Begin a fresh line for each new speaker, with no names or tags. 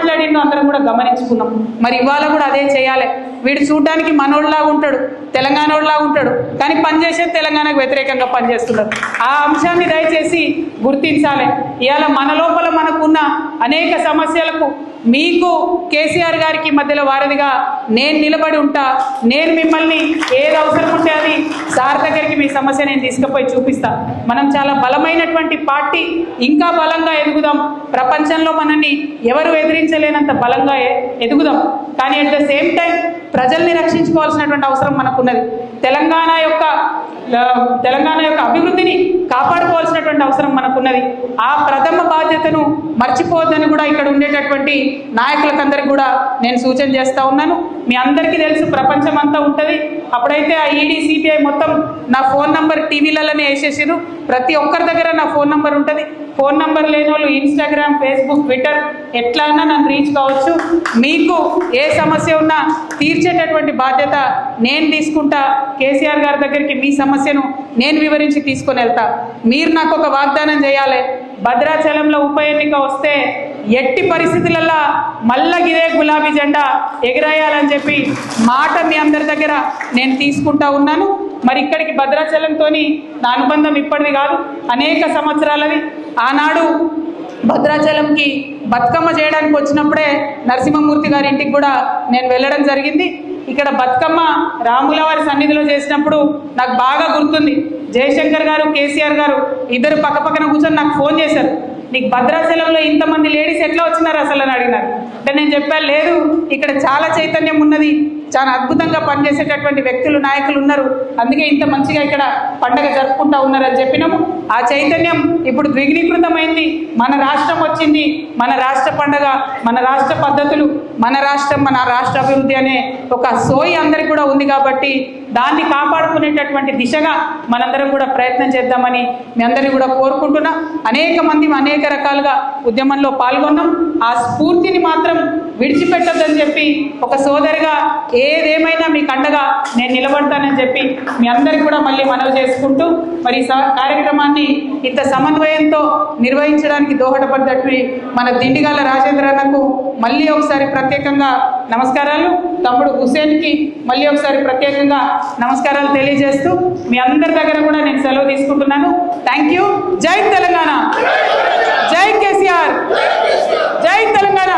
మాట్లాడిండో అందరం కూడా గమనించుకున్నాం. మరి ఇవాళ కూడా అదే చేయాలి. వీడు చూడడానికి మనోళ్ళలాగా ఉంటాడు, తెలంగాణోళ్ళలాగా ఉంటాడు, కానీ పనిచేసేది తెలంగాణకు వ్యతిరేకంగా పనిచేస్తున్నారు. ఆ అంశాన్ని దయచేసి గుర్తించాలి. ఇవాళ మన లోపల మనకున్న అనేక సమస్యలకు మీకు కేసీఆర్ గారికి మధ్యలో వారధిగా నేను నిలబడి ఉంటా. నేను మిమ్మల్ని ఏది అవసరం ఉంటే అది సార్ దగ్గరికి మీ సమస్య నేను తీసుకుపోయి చూపిస్తా. మనం చాలా బలమైనటువంటి పార్టీ, ఇంకా బలంగా ఎదుగుదాం. ప్రపంచంలో మనల్ని ఎవరు ఎదిరించలేనంత బలంగా ఎదుగుదాం. కానీ అట్ ద సేమ్ టైం ప్రజల్ని రక్షించుకోవాల్సినటువంటి అవసరం మనకున్నది. తెలంగాణ యొక్క అభివృద్ధిని కాపాడుకోవాల్సినటువంటి అవసరం మనకున్నది. ఆ ప్రథమ బాధ్యతను మర్చిపోవద్దని కూడా ఇక్కడ ఉండేటటువంటి నాయకులకందరికీ కూడా నేను సూచన చేస్తూ ఉన్నాను. మీ అందరికీ తెలుసు, ప్రపంచం అంతా ఉంటుంది. అప్పుడైతే ఆ ఈడీ సిబిఐ మొత్తం నా ఫోన్ నంబర్ టీవీలలోనే వేసేసారు. ప్రతి ఒక్కరి దగ్గర నా ఫోన్ నంబర్ ఉంటుంది. ఫోన్ నంబర్ లేని వాళ్ళు ఇన్స్టాగ్రామ్, ఫేస్బుక్, ట్విట్టర్ ఎట్లా అన్నా నన్ను రీచ్ కావచ్చు. మీకు ఏ సమస్య ఉన్నా తీర్చేటటువంటి బాధ్యత నేను తీసుకుంటా. కేసీఆర్ గారి దగ్గరికి మీ సమస్యను నేను వివరించి తీసుకొని వెళ్తా. మీరు నాకు ఒక వాగ్దానం చేయాలి. భద్రాచలంలో ఉప ఎన్నిక వస్తే ఎట్టి పరిస్థితులలో మళ్ళా ఇదే గులాబీ జెండా ఎగిరేయాలని చెప్పి మాట మీ అందరి దగ్గర నేను తీసుకుంటా ఉన్నాను. మరి ఇక్కడికి భద్రాచలంతో నా అనుబంధం ఇప్పటిది కాదు, అనేక సంవత్సరాలది. ఆనాడు భద్రాచలంకి బతుకమ్మ చేయడానికి వచ్చినప్పుడే నరసింహమూర్తి గారి ఇంటికి కూడా నేను వెళ్ళడం జరిగింది. ఇక్కడ బతుకమ్మ రాముల వారి సన్నిధిలో చేసినప్పుడు నాకు బాగా గుర్తుంది. జయశంకర్ గారు, కేసీఆర్ గారు ఇద్దరు పక్కపక్కన కూర్చొని నాకు ఫోన్ చేశారు. నీకు భద్రాచలంలో ఇంతమంది లేడీస్ ఎట్లా వచ్చినారు అసలు అని అడిగినారు. అంటే నేను చెప్పాను, లేదు ఇక్కడ చాలా చైతన్యం ఉన్నది, చాలా అద్భుతంగా పనిచేసేటటువంటి వ్యక్తులు, నాయకులు ఉన్నారు, అందుకే ఇంత మంచిగా ఇక్కడ పండగ జరుపుకుంటా ఉన్నారని చెప్పినాము. ఆ చైతన్యం ఇప్పుడు ద్విగుణీకృతమైంది. మన రాష్ట్రం వచ్చింది, మన రాష్ట్ర పండగ, మన రాష్ట్ర పద్ధతులు, మన రాష్ట్రం, మన రాష్ట్ర అభివృద్ధి అనే ఒక సోయి అందరికి కూడా ఉంది. కాబట్టి దాన్ని కాపాడుకునేటటువంటి దిశగా మనందరం కూడా ప్రయత్నం చేద్దామని మీ అందరినీ కూడా కోరుకుంటున్నా. అనేక మంది అనేక రకాలుగా ఉద్యమంలో పాల్గొన్నాం. ఆ స్ఫూర్తిని మాత్రం విడిచిపెట్టొద్దని చెప్పి ఒక సోదరిగా ఏదేమైనా మీకు అండగా నేను నిలబడతానని చెప్పి మీ అందరికీ కూడా మళ్ళీ మనవి చేసుకుంటూ, మరి కార్యక్రమాన్ని ఇంత సమన్వయంతో నిర్వహించడానికి దోహదపడ్డట్టు మన దిండిగాల రాజేంద్ర అన్నకు మళ్ళీ ఒకసారి ప్రత్యేకంగా నమస్కారాలు, తమ్ముడు హుసేన్కి మళ్ళీ ఒకసారి ప్రత్యేకంగా నమస్కారాలు తెలియజేస్తూ మీ అందరి దగ్గర కూడా నేను సెలవు తీసుకుంటున్నాను. Thank you. జై తెలంగాణ, జై కేసీఆర్, జై తెలంగాణ.